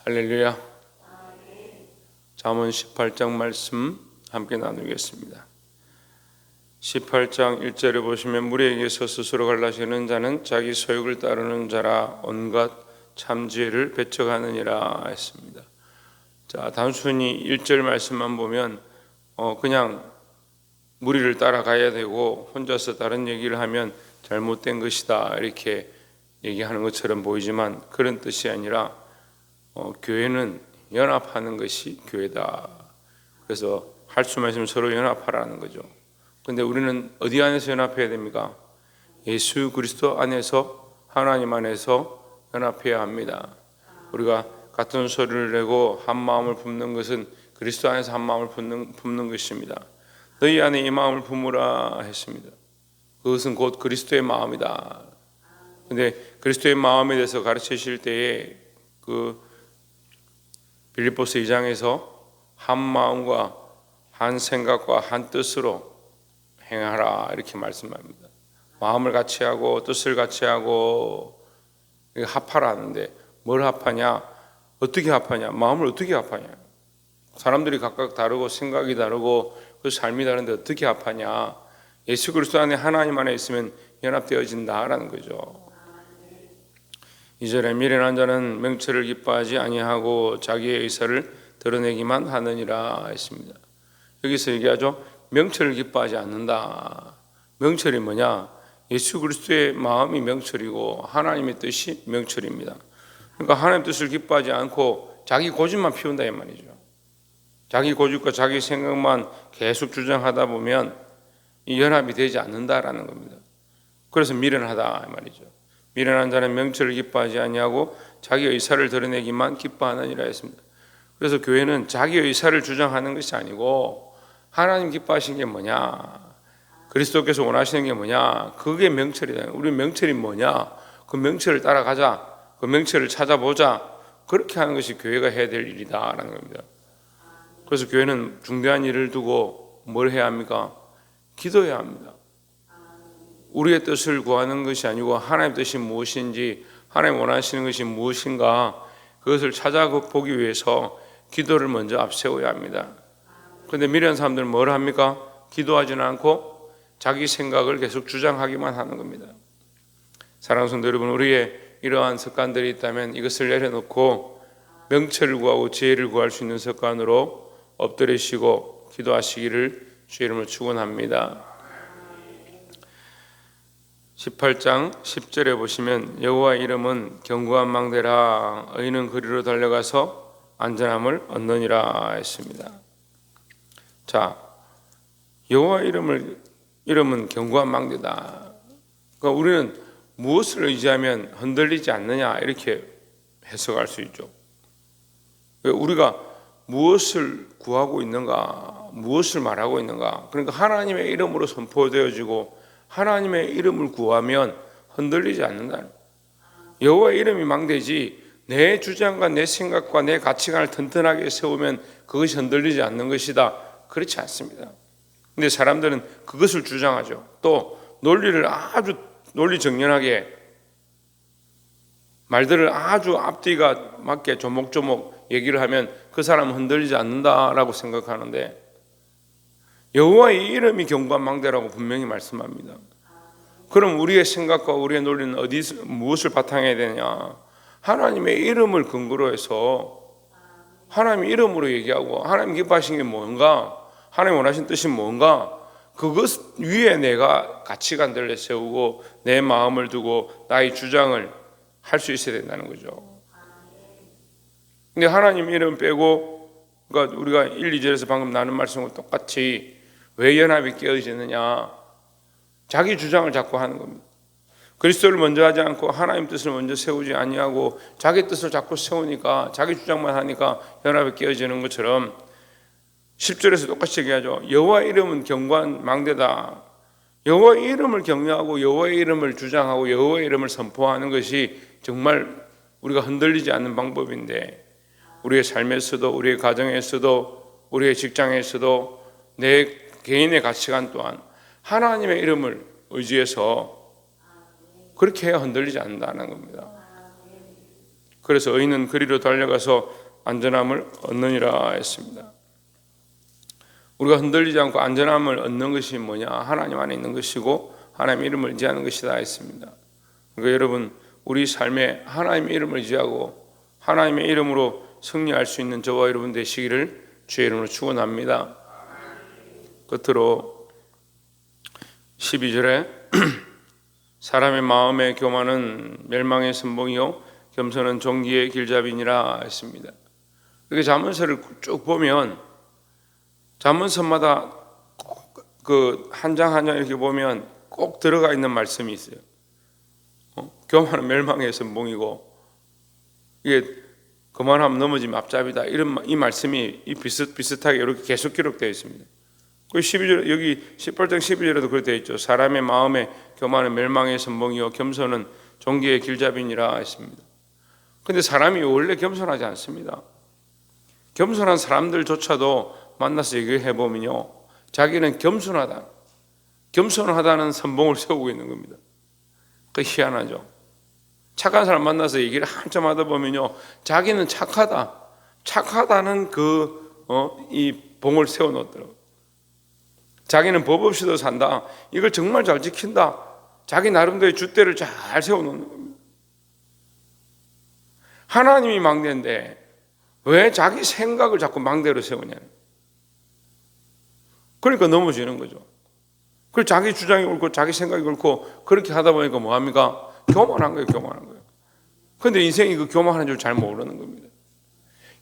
할렐루야. 잠언 18장 말씀 함께 나누겠습니다. 18장 1절에 보시면 무리에게서 스스로 갈라지는 자는 자기 소욕을 따르는 자라 온갖 참지혜를 배척하느니라 했습니다. 자, 단순히 1절 말씀만 보면 그냥 무리를 따라가야 되고 혼자서 다른 얘기를 하면 잘못된 것이다 이렇게 얘기하는 것처럼 보이지만 그런 뜻이 아니라 교회는 연합하는 것이 교회다. 그래서 할 수만 있으면 서로 연합하라는 거죠. 근데 우리는 어디 안에서 연합해야 됩니까? 예수 그리스도 안에서, 하나님 안에서 연합해야 합니다. 우리가 같은 소리를 내고 한 마음을 품는 것은 그리스도 안에서 한 마음을 품는 것입니다. 너희 안에 이 마음을 품으라 했습니다. 그것은 곧 그리스도의 마음이다. 근데 그리스도의 마음에 대해서 가르치실 때에 빌립보서 2장에서 한 마음과 한 생각과 한 뜻으로 행하라 이렇게 말씀합니다. 마음을 같이 하고 뜻을 같이 하고 합하라 하는데 뭘 합하냐? 어떻게 합하냐? 마음을 어떻게 합하냐? 사람들이 각각 다르고 생각이 다르고 그 삶이 다른데 어떻게 합하냐? 예수 그리스도 안에 하나님 안에 있으면 연합되어진다라는 거죠. 2절에 미련한 자는 명철을 기뻐하지 아니하고 자기의 의사를 드러내기만 하느니라 했습니다. 여기서 얘기하죠. 명철을 기뻐하지 않는다. 명철이 뭐냐? 예수 그리스도의 마음이 명철이고 하나님의 뜻이 명철입니다. 그러니까 하나님의 뜻을 기뻐하지 않고 자기 고집만 피운다 이 말이죠. 자기 고집과 자기 생각만 계속 주장하다 보면 이 연합이 되지 않는다라는 겁니다. 그래서 미련하다 이 말이죠. 미련한 자는 명철을 기뻐하지 아니하고 자기 의사를 드러내기만 기뻐하느니라 했습니다. 그래서 교회는 자기 의사를 주장하는 것이 아니고 하나님 기뻐하시는 게 뭐냐, 그리스도께서 원하시는 게 뭐냐, 그게 명철이다. 우리 명철이 뭐냐, 그 명철을 따라가자, 그 명철을 찾아보자, 그렇게 하는 것이 교회가 해야 될 일이다라는 겁니다. 그래서 교회는 중대한 일을 두고 뭘 해야 합니까? 기도해야 합니다. 우리의 뜻을 구하는 것이 아니고 하나님의 뜻이 무엇인지, 하나님 원하시는 것이 무엇인가, 그것을 찾아보기 위해서 기도를 먼저 앞세워야 합니다. 그런데 미련한 사람들은 뭘 합니까? 기도하지는 않고 자기 생각을 계속 주장하기만 하는 겁니다. 사랑하는 성도 여러분, 우리의 이러한 습관들이 있다면 이것을 내려놓고 명철을 구하고 지혜를 구할 수 있는 습관으로 엎드리시고 기도하시기를 주의 이름으로 축원합니다. 18장 10절에 보시면 여호와의 이름은 견고한 망대라 의인은 그리로 달려가서 안전함을 얻느니라 했습니다. 자, 여호와의 이름은 견고한 망대다. 그러니까 우리는 무엇을 의지하면 흔들리지 않느냐 이렇게 해석할 수 있죠. 우리가 무엇을 구하고 있는가, 무엇을 말하고 있는가. 그러니까 하나님의 이름으로 선포되어지고 하나님의 이름을 구하면 흔들리지 않는다. 여호와의 이름이 망대지 내 주장과 내 생각과 내 가치관을 튼튼하게 세우면 그것이 흔들리지 않는 것이다. 그렇지 않습니다. 근데 사람들은 그것을 주장하죠. 또 논리를 아주 논리정연하게, 말들을 아주 앞뒤가 맞게 조목조목 얘기를 하면 그 사람은 흔들리지 않는다라고 생각하는데 여호와의 이름이 견고한 망대라고 분명히 말씀합니다. 그럼 우리의 생각과 우리의 논리는 무엇을 바탕해야 되냐? 하나님의 이름을 근거로 해서 하나님의 이름으로 얘기하고 하나님 기뻐하신 게 뭔가, 하나님 원하신 뜻이 뭔가, 그것 위에 내가 가치관들을 세우고 내 마음을 두고 나의 주장을 할 수 있어야 된다는 거죠. 근데 하나님 이름 빼고, 그러니까 우리가 1, 2절에서 방금 나눈 말씀과 똑같이 왜 연합이 깨어지느냐? 자기 주장을 자꾸 하는 겁니다. 그리스도를 먼저 하지 않고 하나님 뜻을 먼저 세우지 아니하고 자기 뜻을 자꾸 세우니까, 자기 주장만 하니까 연합이 깨어지는 것처럼 10절에서 똑같이 얘기하죠. 여호와의 이름은 견고한 망대다. 여호와의 이름을 경외하고 여호와의 이름을 주장하고 여호와의 이름을 선포하는 것이 정말 우리가 흔들리지 않는 방법인데, 우리의 삶에서도, 우리의 가정에서도, 우리의 직장에서도, 내 개인의 가치관 또한 하나님의 이름을 의지해서 그렇게 해야 흔들리지 않는다는 겁니다. 그래서 의인은 그리로 달려가서 안전함을 얻느니라 했습니다. 우리가 흔들리지 않고 안전함을 얻는 것이 뭐냐? 하나님 안에 있는 것이고 하나님의 이름을 의지하는 것이다 했습니다. 그러니까 여러분, 우리 삶에 하나님의 이름을 의지하고 하나님의 이름으로 승리할 수 있는 저와 여러분 되시기를 주의 이름으로 축원합니다. 끝으로 12절에 사람의 마음의 교만은 멸망의 선봉이요 겸손은 존귀의 길잡이니라 했습니다. 이렇게 잠언서를 쭉 보면 잠언서마다 그 한 장 한 장 이렇게 보면 꼭 들어가 있는 말씀이 있어요. 교만은 멸망의 선봉이고 이게 그만하면 넘어지면 앞잡이다. 이런 이 말씀이 비슷하게 이렇게 계속 기록되어 있습니다. 그 12절 여기 18장 12절에도 그렇게 되어 있죠. 사람의 마음에 교만은 멸망의 선봉이요 겸손은 존귀의 길잡이니라 했습니다. 근데 사람이 원래 겸손하지 않습니다. 겸손한 사람들조차도 만나서 얘기해 보면요, 자기는 겸손하다는 선봉을 세우고 있는 겁니다. 그 희한하죠. 착한 사람 만나서 얘기를 한참 하다 보면요, 자기는 착하다는 이 봉을 세워놓더라고요. 자기는 법 없이도 산다. 이걸 정말 잘 지킨다. 자기 나름대로의 줏대를 잘 세워놓는 겁니다. 하나님이 망대인데 왜 자기 생각을 자꾸 망대로 세우냐. 그러니까 넘어지는 거죠. 그리고 자기 주장이 옳고 자기 생각이 옳고 그렇게 하다 보니까 뭐합니까? 교만한 거예요. 그런데 인생이 그 교만한 줄 잘 모르는 겁니다.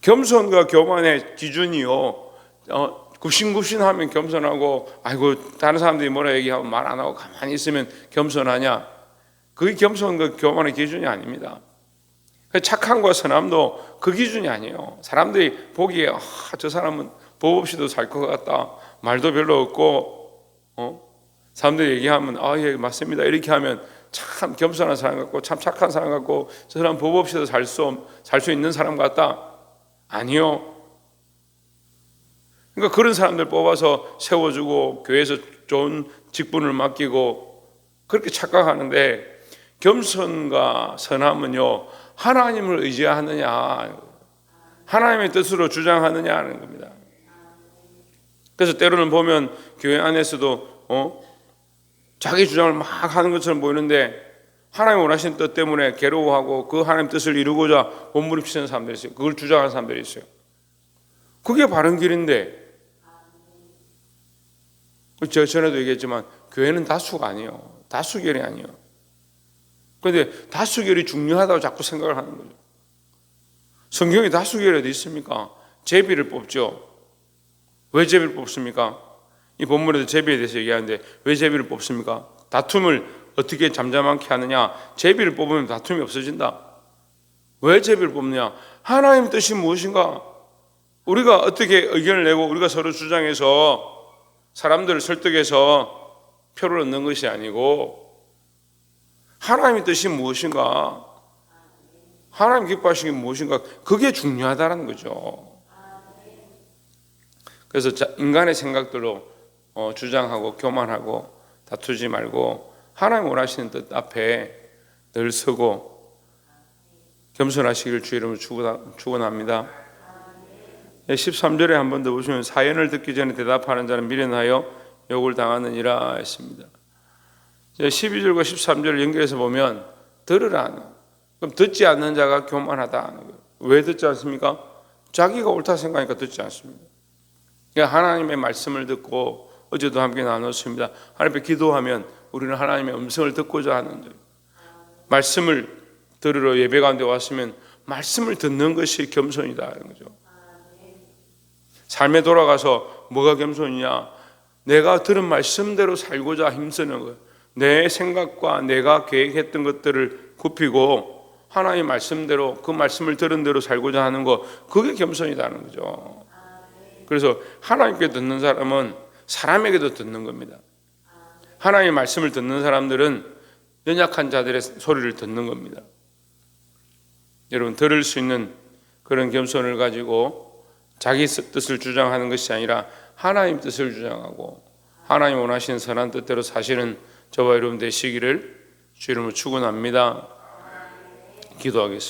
겸손과 교만의 기준이요, 굽신굽신하면 겸손하고, 아이고 다른 사람들이 뭐라 얘기하면 말 안 하고 가만히 있으면 겸손하냐? 그게 겸손과 교만의 기준이 아닙니다. 착함과 선함도 그 기준이 아니에요. 사람들이 보기에 저 사람은 법 없이도 살 것 같다, 말도 별로 없고, 사람들이 얘기하면 예 맞습니다 이렇게 하면 참 겸손한 사람 같고 참 착한 사람 같고 저 사람 법 없이도 살 수 있는 사람 같다. 아니요. 그러니까 그런 사람들 뽑아서 세워주고 교회에서 좋은 직분을 맡기고 그렇게 착각하는데, 겸손과 선함은요, 하나님을 의지하느냐, 하나님의 뜻으로 주장하느냐 하는 겁니다. 그래서 때로는 보면 교회 안에서도 자기 주장을 막 하는 것처럼 보이는데 하나님 원하시는 뜻 때문에 괴로워하고 그 하나님 뜻을 이루고자 몸부림치는 사람들이 있어요. 그걸 주장하는 사람들이 있어요. 그게 바른 길인데, 제가 전에도 얘기했지만 교회는 다수가 아니에요. 다수결이 아니에요. 그런데 다수결이 중요하다고 자꾸 생각을 하는 거죠. 성경에 다수결이 어디 있습니까? 제비를 뽑죠. 왜 제비를 뽑습니까? 이 본문에도 제비에 대해서 얘기하는데 왜 제비를 뽑습니까? 다툼을 어떻게 잠잠하게 하느냐? 제비를 뽑으면 다툼이 없어진다. 왜 제비를 뽑느냐? 하나님의 뜻이 무엇인가? 우리가 어떻게 의견을 내고 우리가 서로 주장해서 사람들을 설득해서 표를 얻는 것이 아니고 하나님의 뜻이 무엇인가? 하나님 기뻐하시는 게 무엇인가? 그게 중요하다는 거죠. 그래서 인간의 생각들로 주장하고 교만하고 다투지 말고 하나님 원하시는 뜻 앞에 늘 서고 겸손하시기를 주의 이름으로 축원합니다. 13절에 한 번 더 보시면 사연을 듣기 전에 대답하는 자는 미련하여 욕을 당하느니라 했습니다. 12절과 13절을 연결해서 보면 들으라는, 그럼 듣지 않는 자가 교만하다 하는 거예요. 왜 듣지 않습니까? 자기가 옳다 생각하니까 듣지 않습니다. 그러니까 하나님의 말씀을 듣고, 어제도 함께 나눴습니다. 하나님 앞에 기도하면 우리는 하나님의 음성을 듣고자 하는 거예요. 말씀을 들으러 예배 가운데 왔으면 말씀을 듣는 것이 겸손이다 하는 거죠. 삶에 돌아가서 뭐가 겸손이냐? 내가 들은 말씀대로 살고자 힘쓰는 거예요. 내 생각과 내가 계획했던 것들을 굽히고 하나님의 말씀대로, 그 말씀을 들은 대로 살고자 하는 것, 그게 겸손이라는 거죠. 그래서 하나님께 듣는 사람은 사람에게도 듣는 겁니다. 하나님의 말씀을 듣는 사람들은 연약한 자들의 소리를 듣는 겁니다. 여러분, 들을 수 있는 그런 겸손을 가지고 자기 뜻을 주장하는 것이 아니라 하나님 뜻을 주장하고 하나님 원하시는 선한 뜻대로 사시는 저와 여러분 되시기를 주 이름으로 축원합니다. 기도하겠습니다.